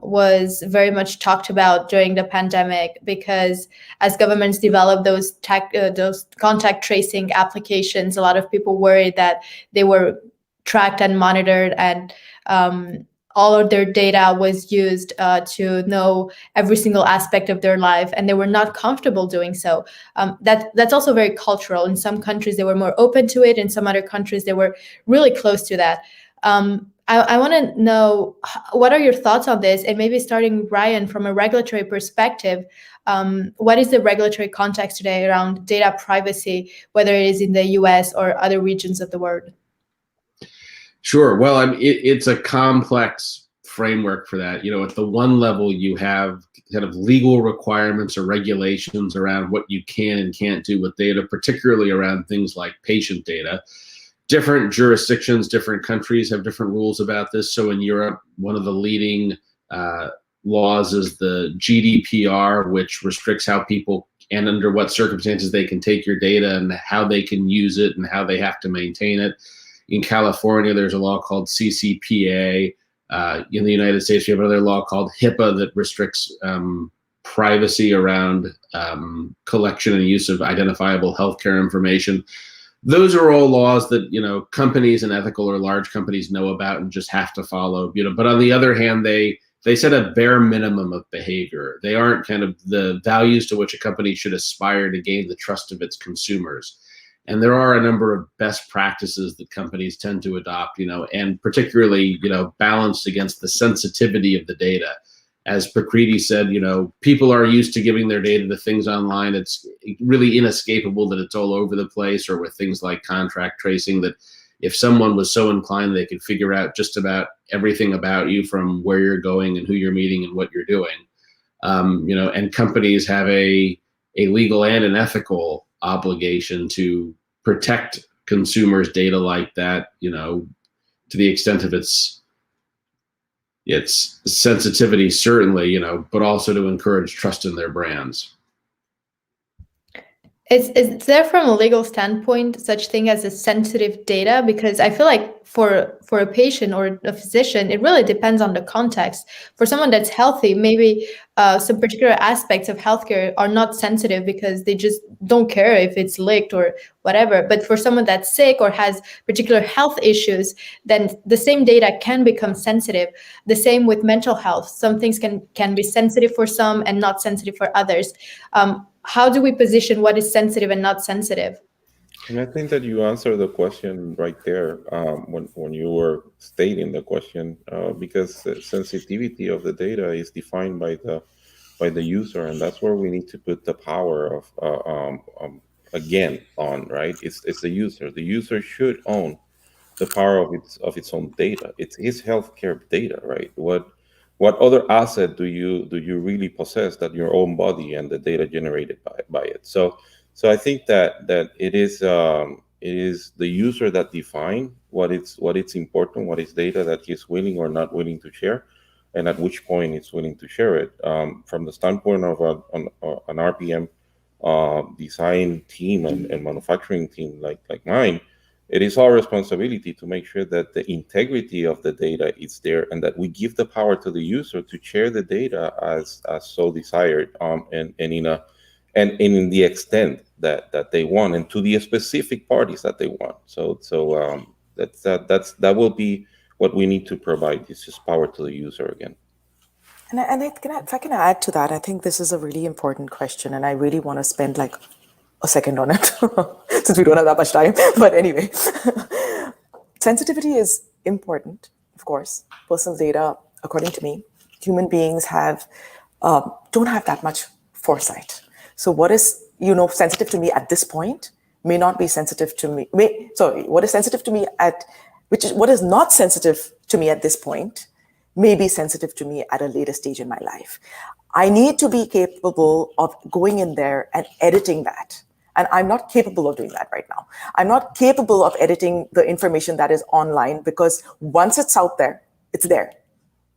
was very much talked about during the pandemic, because as governments developed those contact tracing applications, a lot of people worried that they were tracked and monitored, and all of their data was used to know every single aspect of their life, and they were not comfortable doing so. That's also very cultural. In some countries, they were more open to it. In some other countries, they were really close to that. I want to know, what are your thoughts on this? And maybe starting, Ryan, from a regulatory perspective, what is the regulatory context today around data privacy, whether it is in the US or other regions of the world? Sure. Well, it's a complex framework for that. At the one level, you have kind of legal requirements or regulations around what you can and can't do with data, particularly around things like patient data. Different jurisdictions, different countries have different rules about this. So in Europe, one of the leading laws is the GDPR, which restricts how people and under what circumstances they can take your data, and how they can use it, and how they have to maintain it. In California, there's a law called CCPA. In the United States, we have another law called HIPAA that restricts privacy around collection and use of identifiable healthcare information. Those are all laws that, companies and ethical or large companies know about and just have to follow. But on the other hand, they set a bare minimum of behavior. They aren't kind of the values to which a company should aspire to gain the trust of its consumers. And there are a number of best practices that companies tend to adopt, and particularly, balanced against the sensitivity of the data. As Prakriti said, people are used to giving their data to things online. It's really inescapable that it's all over the place, or with things like contract tracing, that if someone was so inclined, they could figure out just about everything about you, from where you're going and who you're meeting and what you're doing. And companies have a legal and an ethical obligation to protect consumers' data like that, to the extent of its sensitivity, certainly, but also to encourage trust in their brands. Is there from a legal standpoint such thing as a sensitive data? Because I feel like for a patient or a physician, it really depends on the context. For someone that's healthy, maybe some particular aspects of healthcare are not sensitive because they just don't care if it's leaked or whatever. But for someone that's sick or has particular health issues, then the same data can become sensitive. The same with mental health. Some things can be sensitive for some and not sensitive for others. How do we position what is sensitive and not sensitive? And I think that you answered the question right there when you were stating the question, because the sensitivity of the data is defined by the user, and that's where we need to put the power of again on, right? It's the user. The user should own the power of its own data. It's his healthcare data, right? What other asset do you really possess that your own body and the data generated by it? So I think that it is the user that define what it's important, what is data that he's willing or not willing to share, and at which point it's willing to share it. From the standpoint of an RPM design team and manufacturing team like mine, it is our responsibility to make sure that the integrity of the data is there, and that we give the power to the user to share the data as so desired, and in the extent that they want, and to the specific parties that they want. So that will be what we need to provide. It's just power to the user again. And if I can add to that, I think this is a really important question, and I really want to spend like a second on it since we don't have that much time. But anyway, sensitivity is important, of course. Personal data, according to me, human beings don't have that much foresight. So what is sensitive to me at this point may not be sensitive to me. What is sensitive to me what is not sensitive to me at this point may be sensitive to me at a later stage in my life. I need to be capable of going in there and editing that. And I'm not capable of doing that right now. I'm not capable of editing the information that is online, because once it's out there, it's there.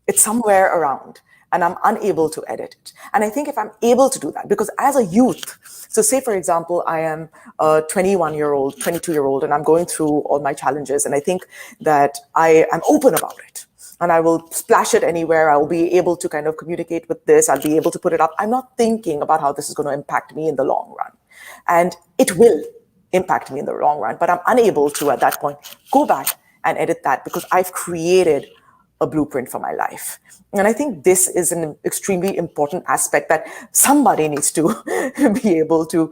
It's somewhere around, and I'm unable to edit it. And I think if I'm able to do that, because as a youth, so say, for example, I am a 21-year-old, 22-year-old, and I'm going through all my challenges, and I think that I am open about it. And I will splash it anywhere. I will be able to kind of communicate with this. I'll be able to put it up. I'm not thinking about how this is going to impact me in the long run. And it will impact me in the long run, but I'm unable to, at that point, go back and edit that, because I've created a blueprint for my life. And I think this is an extremely important aspect that somebody needs to be able to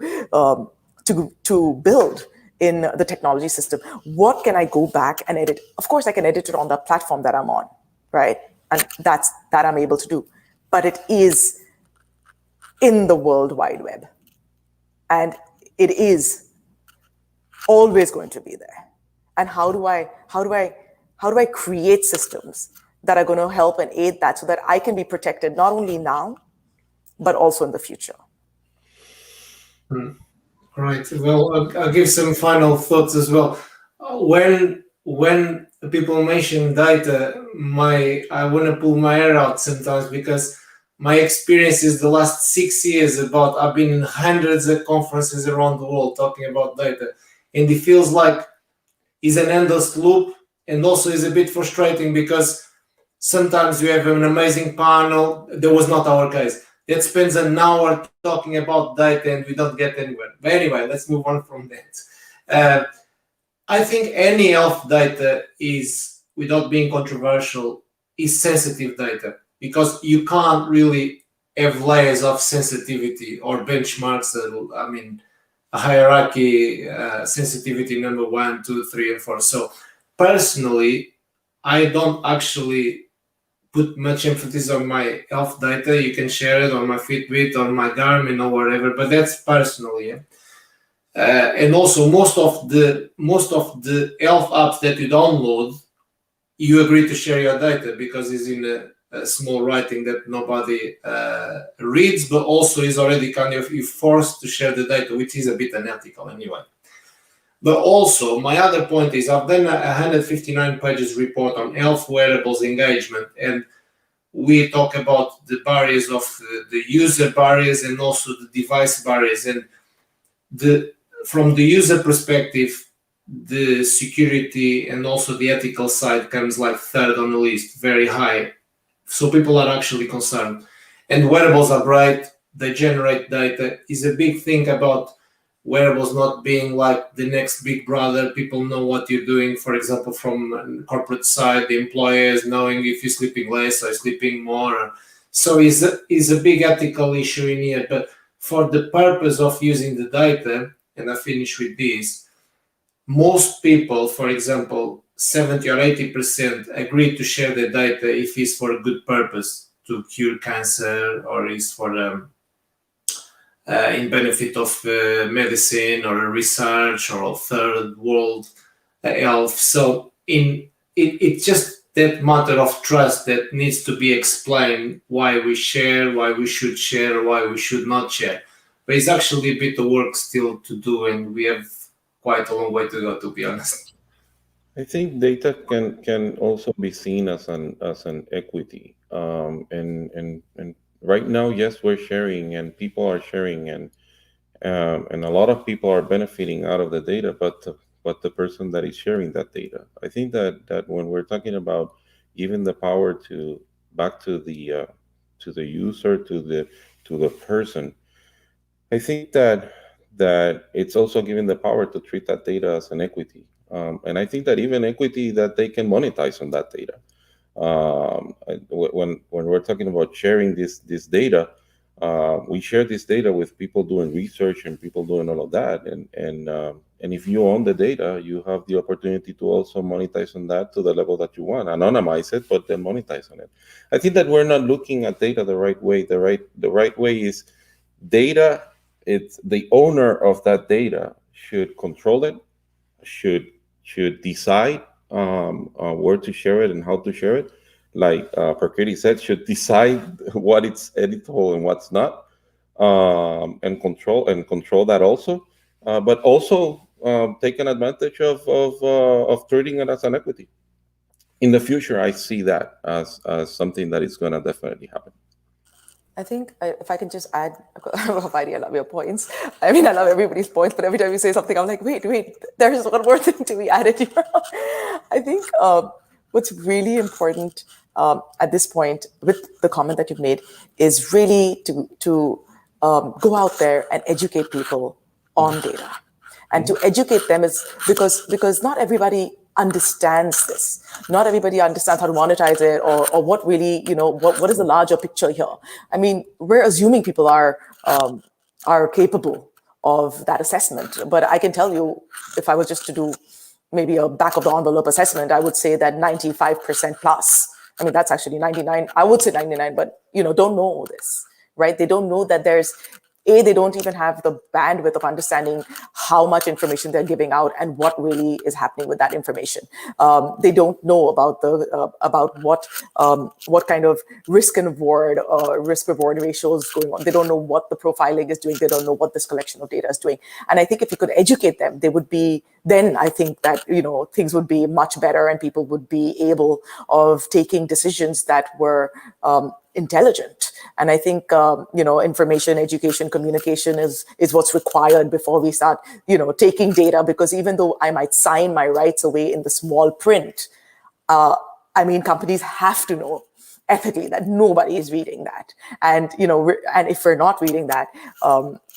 build in the technology system. What can I go back and edit? Of course, I can edit it on the platform that I'm on, right? And that I'm able to do. But it is in the World Wide Web. And it is always going to be there. And how do I create systems that are going to help and aid that, so that I can be protected not only now, but also in the future? Right. Well, I'll give some final thoughts as well. When people mention data, I want to pull my hair out sometimes, because my experience is the last 6 years I've been in hundreds of conferences around the world talking about data, and it feels like it's an endless loop, and also is a bit frustrating, because sometimes we have an amazing panel. That was not our case. That spends an hour talking about data and we don't get anywhere. But anyway, let's move on from that. I think any health data is, without being controversial, is sensitive data, because you can't really have layers of sensitivity or benchmarks. A hierarchy, sensitivity number 1, 2, 3, and 4. So personally, I don't actually put much emphasis on my health data. You can share it on my Fitbit, on my Garmin, or whatever, but that's personally. Yeah? And also, most of the health apps that you download, you agree to share your data, because it's in small writing that nobody reads, but also is already kind of you forced to share the data, which is a bit unethical anyway. But also, my other point is I've done a 159 pages report on health wearables engagement, and we talk about the barriers of the user barriers and also the device barriers. And from the user perspective, the security and also the ethical side comes like third on the list, very high. So people are actually concerned. And wearables are great. They generate data. Is a big thing about wearables not being like the next big brother. People know what you're doing, for example, from corporate side, the employers knowing if you're sleeping less or sleeping more. So is a big ethical issue in here. But for the purpose of using the data, and I finish with this, most people, for example, 70 or 80% agree to share their data if it's for a good purpose, to cure cancer, or is for in benefit of medicine or research or third world health. So it's just that matter of trust that needs to be explained, why we share, why we should share, why we should not share. But it's actually a bit of work still to do, and we have quite a long way to go, to be honest. I think data can also be seen as an equity, and right now, yes, we're sharing, and people are sharing, and a lot of people are benefiting out of the data, but the person that is sharing that data, I think that when we're talking about giving the power back to the user, to the person, I think that it's also giving the power to treat that data as an equity. And I think that even equity that they can monetize on that data. When we're talking about sharing this data, we share this data with people doing research and people doing all of that. And if you own the data, you have the opportunity to also monetize on that to the level that you want. Anonymize it, but then monetize on it. I think that we're not looking at data the right way. The right way is data. It's the owner of that data should control it, should decide where to share it and how to share it. Like Prakriti said, should decide what it's editable and what's not, and control that also. But also taking advantage of treating it as an equity. In the future, I see that as something that is going to definitely happen. I think if I can just add, Widy, I love your points. I mean, I love everybody's points, but every time you say something, I'm like, wait, there's one more thing to be added here. I think what's really important at this point with the comment that you've made is really to go out there and educate people on data. And to educate them is because not everybody understands this. Not everybody understands how to monetize it or what really, what is the larger picture here. I mean, we're assuming people are capable of that assessment. But I can tell you, if I was just to do maybe a back of the envelope assessment, I would say that 95% plus, I mean, that's actually 99, I would say 99, but, don't know this, right? They don't know that they don't even have the bandwidth of understanding how much information they're giving out and what really is happening with that information. They don't know about what kind of risk reward ratios going on. They don't know what the profiling is doing. They don't know what this collection of data is doing. And I think if you could educate them, then I think that things would be much better and people would be able of taking decisions that were intelligent. And I think information, education, communication is what's required before we start taking data, because even though I might sign my rights away in the small print, I mean, companies have to know ethically that nobody is reading that, and and if we're not reading that,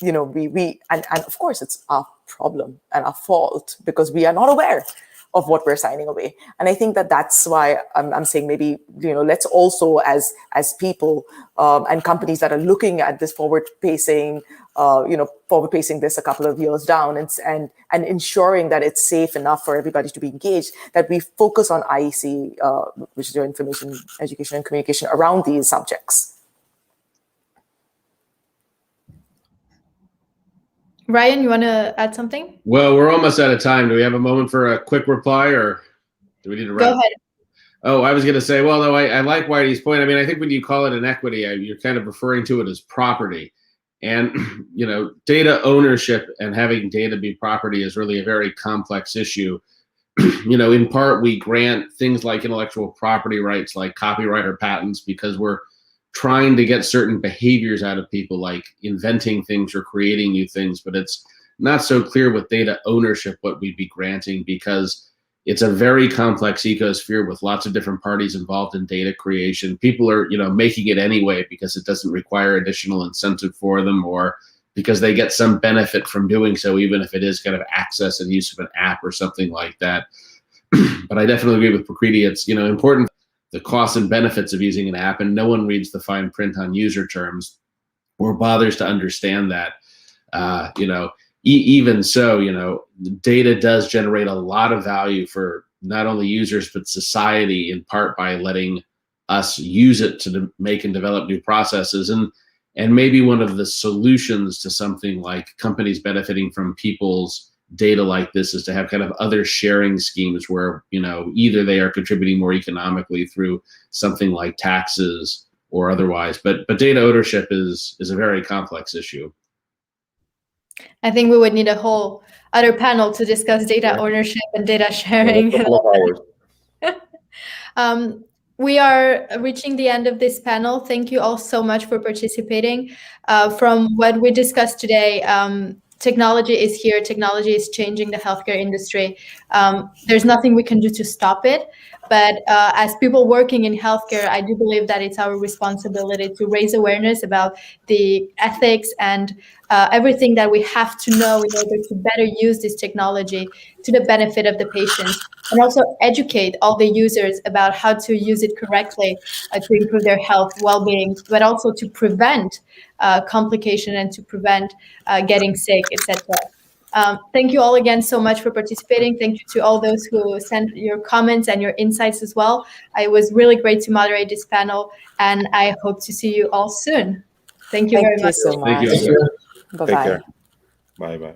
we and of course it's our problem and our fault because we are not aware of what we're signing away. And I think that's why I'm saying maybe let's also as people and companies that are looking at this forward pacing this a couple of years down and ensuring that it's safe enough for everybody to be engaged, that we focus on IEC, which is your information, education, and communication around these subjects. Ryan, you want to add something? Well, we're almost out of time. Do we have a moment for a quick reply, or do we need to wrap? Go ahead. Oh, I was going to say, well, no, I like Widy's point. I mean, I think when you call it an equity, you're kind of referring to it as property. And, data ownership and having data be property is really a very complex issue. In part, we grant things like intellectual property rights, like copyright or patents, because we're trying to get certain behaviors out of people, like inventing things or creating new things. But it's not so clear with data ownership what we'd be granting, because it's a very complex ecosphere with lots of different parties involved in data creation. People are, making it anyway because it doesn't require additional incentive for them, or because they get some benefit from doing so, even if it is kind of access and use of an app or something like that. But I definitely agree with Prakriti. It's, important, the costs and benefits of using an app, and no one reads the fine print on user terms or bothers to understand that. Even so, data does generate a lot of value for not only users, but society, in part by letting us use it to make and develop new processes. And maybe one of the solutions to something like companies benefiting from people's data like this is to have kind of other sharing schemes where, either they are contributing more economically through something like taxes or otherwise. But data ownership is a very complex issue. I think we would need a whole other panel to discuss data ownership and data sharing. We are reaching the end of this panel. Thank you all so much for participating. From what we discussed today, technology is here. Technology is changing the healthcare industry. There's nothing we can do to stop it. But as people working in healthcare, I do believe that it's our responsibility to raise awareness about the ethics and everything that we have to know in order to better use this technology to the benefit of the patients, and also educate all the users about how to use it correctly to improve their health, well-being, but also to prevent complication and to prevent getting sick, etc. Thank you all again so much for participating. Thank you to all those who sent your comments and your insights as well. It was really great to moderate this panel, and I hope to see you all soon. Thank you very much. Thank you so much. Thank you. Bye-bye. Take care. Bye-bye.